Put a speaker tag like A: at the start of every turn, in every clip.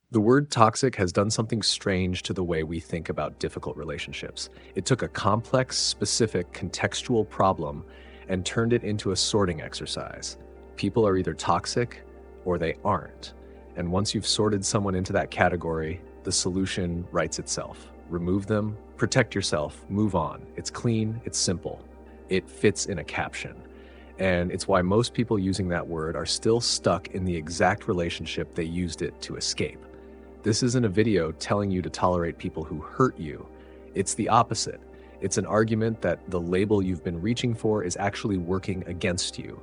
A: The word toxic has done something strange to the way we think about difficult relationships. It took a complex, specific, contextual problem and turned it into a sorting exercise. People are either toxic or they aren't. And once you've sorted someone into that category, the solution writes itself. Remove them, protect yourself, move on. It's clean, it's simple. It fits in a caption. And it's why most people using that word are still stuck in the exact relationship they used it to escape. This isn't a video telling you to tolerate people who hurt you. It's the opposite. It's an argument that the label you've been reaching for is actually working against you,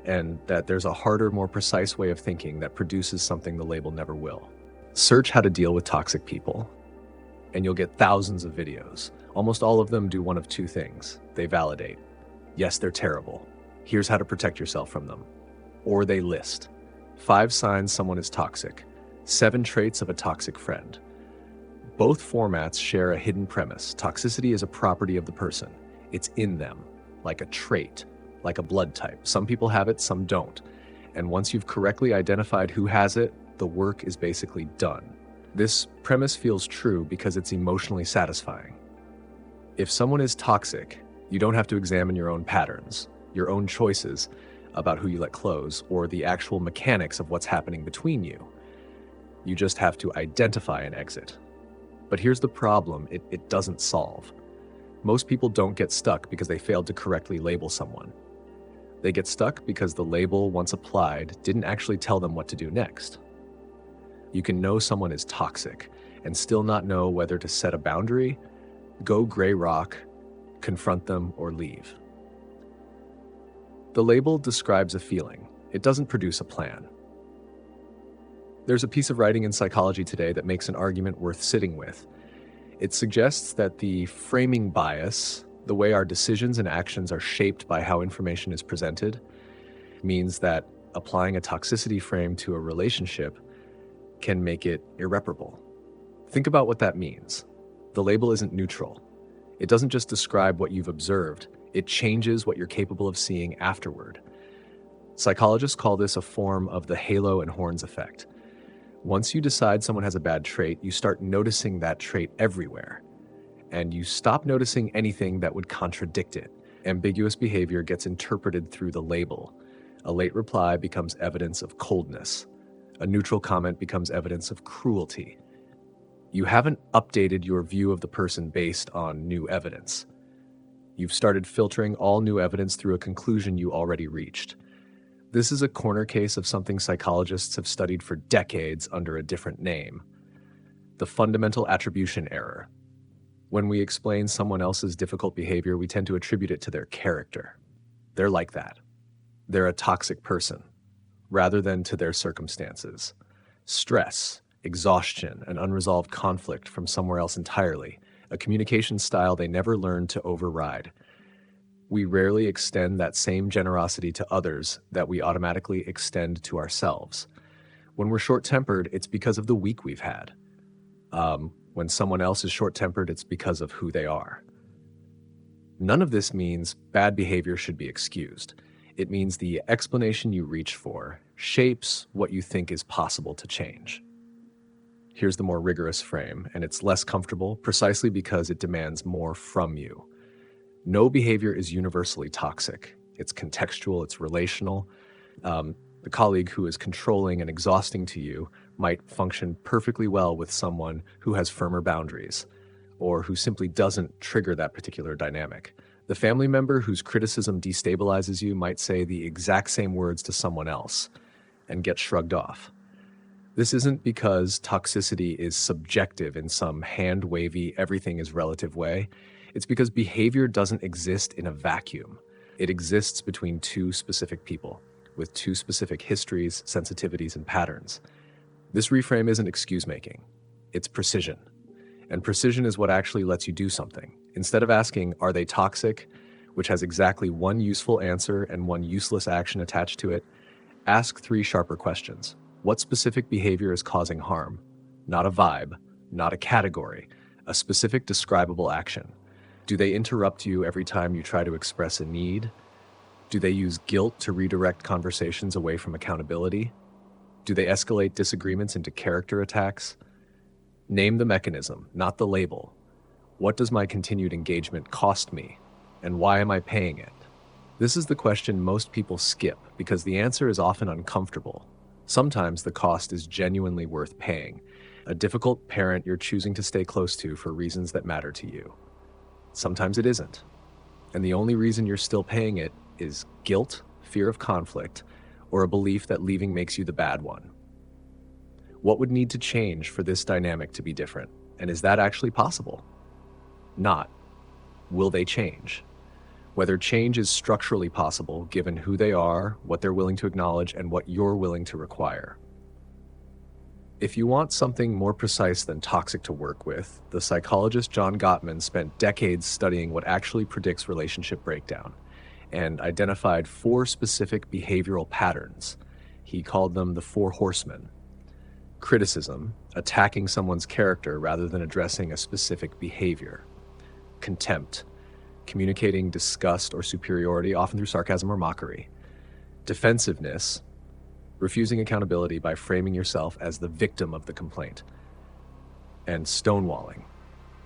A: and that there's a harder, more precise way of thinking that produces something the label never will. Search how to deal with toxic people, and you'll get thousands of videos. Almost all of them do one of two things. They validate. Yes, they're terrible. Here's how to protect yourself from them. Or they list 5 signs someone is toxic, 7 traits of a toxic friend. Both formats share a hidden premise. Toxicity is a property of the person. It's in them, like a trait, like a blood type. Some people have it, some don't. And once you've correctly identified who has it, the work is basically done. This premise feels true because it's emotionally satisfying. If someone is toxic, you don't have to examine your own patterns, your own choices about who you let close, or the actual mechanics of what's happening between you. You just have to identify an exit. But here's the problem it doesn't solve. Most people don't get stuck because they failed to correctly label someone. They get stuck because the label, once applied, didn't actually tell them what to do next. You can know someone is toxic and still not know whether to set a boundary, go gray rock, confront them, or leave. The label describes a feeling. It doesn't produce a plan. There's a piece of writing in Psychology Today that makes an argument worth sitting with. It suggests that the framing bias, the way our decisions and actions are shaped by how information is presented, means that applying a toxicity frame to a relationship can make it irreparable. Think about what that means. The label isn't neutral. It doesn't just describe what you've observed, it changes what you're capable of seeing afterward. Psychologists call this a form of the halo and horns effect. Once you decide someone has a bad trait, you start noticing that trait everywhere, and you stop noticing anything that would contradict it. Ambiguous behavior gets interpreted through the label. A late reply becomes evidence of coldness. A neutral comment becomes evidence of cruelty. You haven't updated your view of the person based on new evidence. You've started filtering all new evidence through a conclusion you already reached. This is a corner case of something psychologists have studied for decades under a different name: the fundamental attribution error. When we explain someone else's difficult behavior, we tend to attribute it to their character. They're like that. They're a toxic person, rather than to their circumstances. Stress, exhaustion, and unresolved conflict from somewhere else entirely, a communication style they never learned to override. We rarely extend that same generosity to others that we automatically extend to ourselves. When we're short-tempered, it's because of the week we've had. When someone else is short-tempered, it's because of who they are. None of this means bad behavior should be excused. It means the explanation you reach for shapes what you think is possible to change. Here's the more rigorous frame, and it's less comfortable precisely because it demands more from you. No behavior is universally toxic. It's contextual, it's relational. The colleague who is controlling and exhausting to you might function perfectly well with someone who has firmer boundaries, or who simply doesn't trigger that particular dynamic. The family member whose criticism destabilizes you might say the exact same words to someone else and get shrugged off. This isn't because toxicity is subjective in some hand-wavy, everything is relative way. It's because behavior doesn't exist in a vacuum. It exists between two specific people, with two specific histories, sensitivities, and patterns. This reframe isn't excuse-making. It's precision. And precision is what actually lets you do something. Instead of asking, are they toxic, which has exactly one useful answer and one useless action attached to it, ask 3 sharper questions. What specific behavior is causing harm? Not a vibe, not a category, a specific describable action. Do they interrupt you every time you try to express a need? Do they use guilt to redirect conversations away from accountability? Do they escalate disagreements into character attacks? Name the mechanism, not the label. What does my continued engagement cost me? And why am I paying it? This is the question most people skip because the answer is often uncomfortable. Sometimes the cost is genuinely worth paying. A difficult parent you're choosing to stay close to for reasons that matter to you. Sometimes it isn't. And the only reason you're still paying it is guilt, fear of conflict, or a belief that leaving makes you the bad one. What would need to change for this dynamic to be different? And is that actually possible? Not. Will they change? Whether change is structurally possible given who they are, what they're willing to acknowledge, and what you're willing to require. If you want something more precise than toxic to work with, the psychologist John Gottman spent decades studying what actually predicts relationship breakdown and identified 4 specific behavioral patterns. He called them the 4 horsemen. Criticism, attacking someone's character rather than addressing a specific behavior. Contempt, communicating disgust or superiority, often through sarcasm or mockery. Defensiveness, refusing accountability by framing yourself as the victim of the complaint. And stonewalling,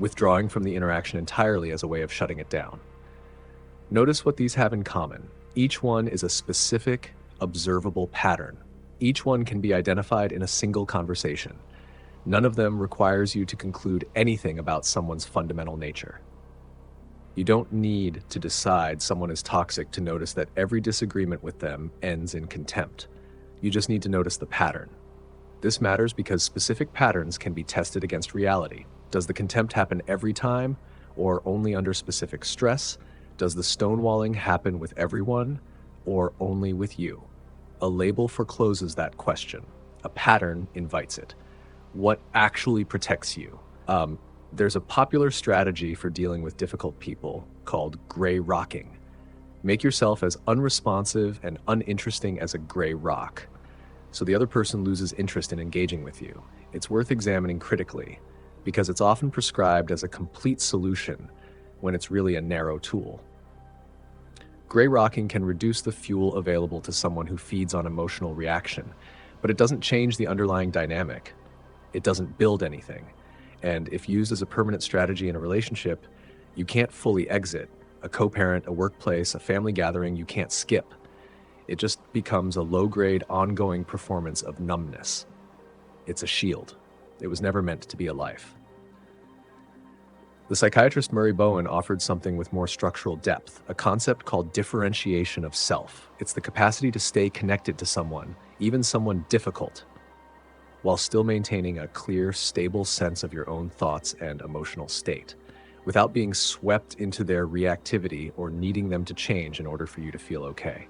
A: withdrawing from the interaction entirely as a way of shutting it down. Notice what these have in common. Each one is a specific, observable pattern. Each one can be identified in a single conversation. None of them requires you to conclude anything about someone's fundamental nature. You don't need to decide someone is toxic to notice that every disagreement with them ends in contempt. You just need to notice the pattern. This matters because specific patterns can be tested against reality. Does the contempt happen every time, or only under specific stress? Does the stonewalling happen with everyone, or only with you? A label forecloses that question. A pattern invites it. What actually protects you? There's a popular strategy for dealing with difficult people called gray rocking. Make yourself as unresponsive and uninteresting as a gray rock, so the other person loses interest in engaging with you. It's worth examining critically, because it's often prescribed as a complete solution when it's really a narrow tool. Gray rocking can reduce the fuel available to someone who feeds on emotional reaction, but it doesn't change the underlying dynamic. It doesn't build anything. And if used as a permanent strategy in a relationship, you can't fully exit. A co-parent, a workplace, a family gathering, you can't skip. It just becomes a low-grade, ongoing performance of numbness. It's a shield. It was never meant to be a life. The psychiatrist Murray Bowen offered something with more structural depth, a concept called differentiation of self. It's the capacity to stay connected to someone, even someone difficult, while still maintaining a clear, stable sense of your own thoughts and emotional state, without being swept into their reactivity or needing them to change in order for you to feel okay.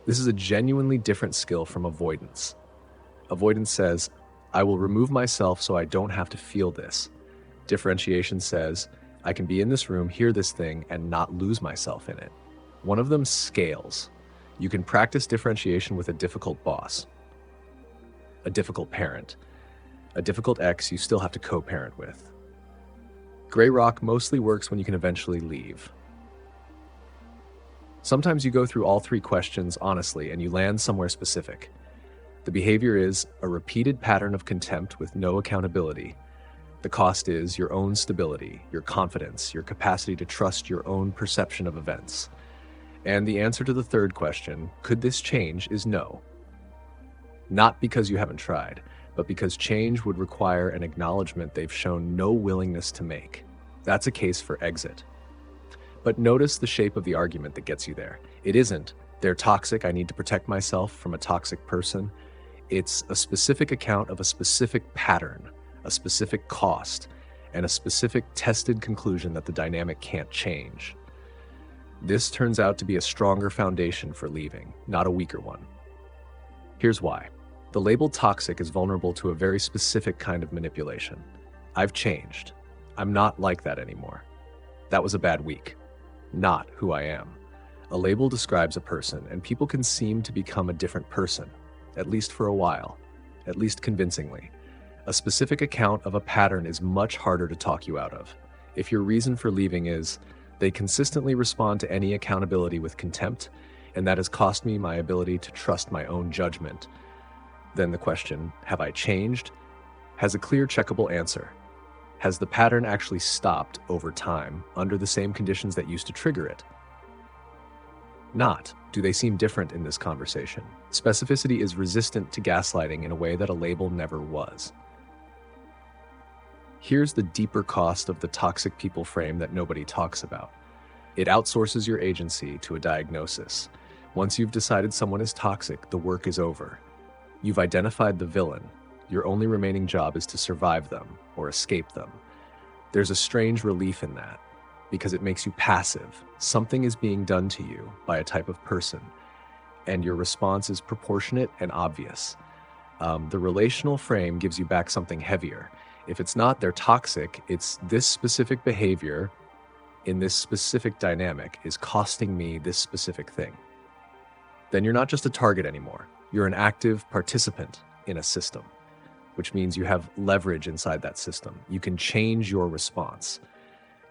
A: This is a genuinely different skill from avoidance. Avoidance says, I will remove myself so I don't have to feel this. Differentiation says, I can be in this room, hear this thing, and not lose myself in it. One of them scales. You can practice differentiation with a difficult boss, a difficult parent, a difficult ex you still have to co-parent with. Gray rock mostly works when you can eventually leave. Sometimes you go through all 3 questions honestly and you land somewhere specific. The behavior is a repeated pattern of contempt with no accountability. The cost is your own stability, your confidence, your capacity to trust your own perception of events. And the answer to the 3rd question, could this change, is no. Not because you haven't tried, but because change would require an acknowledgement they've shown no willingness to make. That's a case for exit. But notice the shape of the argument that gets you there. It isn't, they're toxic, I need to protect myself from a toxic person. It's a specific account of a specific pattern, a specific cost, and a specific tested conclusion that the dynamic can't change. This turns out to be a stronger foundation for leaving, not a weaker one. Here's why. The label toxic is vulnerable to a very specific kind of manipulation. I've changed. I'm not like that anymore. That was a bad week. Not who I am. A label describes a person, and people can seem to become a different person, at least for a while, at least convincingly. A specific account of a pattern is much harder to talk you out of. If your reason for leaving is, they consistently respond to any accountability with contempt, and that has cost me my ability to trust my own judgment, Then the question, have I changed, has a clear checkable answer. Has the pattern actually stopped over time under the same conditions that used to trigger it? Not. Do they seem different in this conversation? Specificity is resistant to gaslighting in a way that a label never was. Here's the deeper cost of the toxic people frame that nobody talks about. It outsources your agency to a diagnosis. Once you've decided someone is toxic, the work is over. You've identified the villain. Your only remaining job is to survive them or escape them. There's a strange relief in that because it makes you passive. Something is being done to you by a type of person, and your response is proportionate and obvious. The relational frame gives you back something heavier. If it's not they're toxic, it's this specific behavior in this specific dynamic is costing me this specific thing. Then you're not just a target anymore. You're an active participant in a system, which means you have leverage inside that system. You can change your response.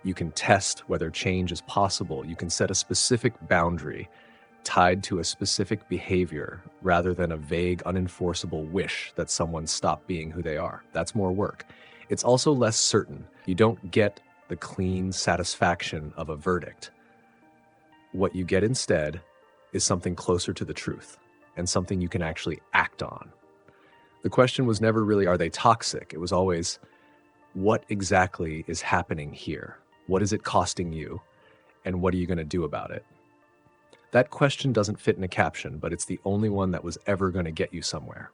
A: You can test whether change is possible. You can set a specific boundary tied to a specific behavior rather than a vague, unenforceable wish that someone stop being who they are. That's more work. It's also less certain. You don't get the clean satisfaction of a verdict. What you get instead is something closer to the truth and something you can actually act on. The question was never really, are they toxic? It was always, what exactly is happening here? What is it costing you? And what are you going to do about it? That question doesn't fit in a caption, but it's the only one that was ever going to get you somewhere.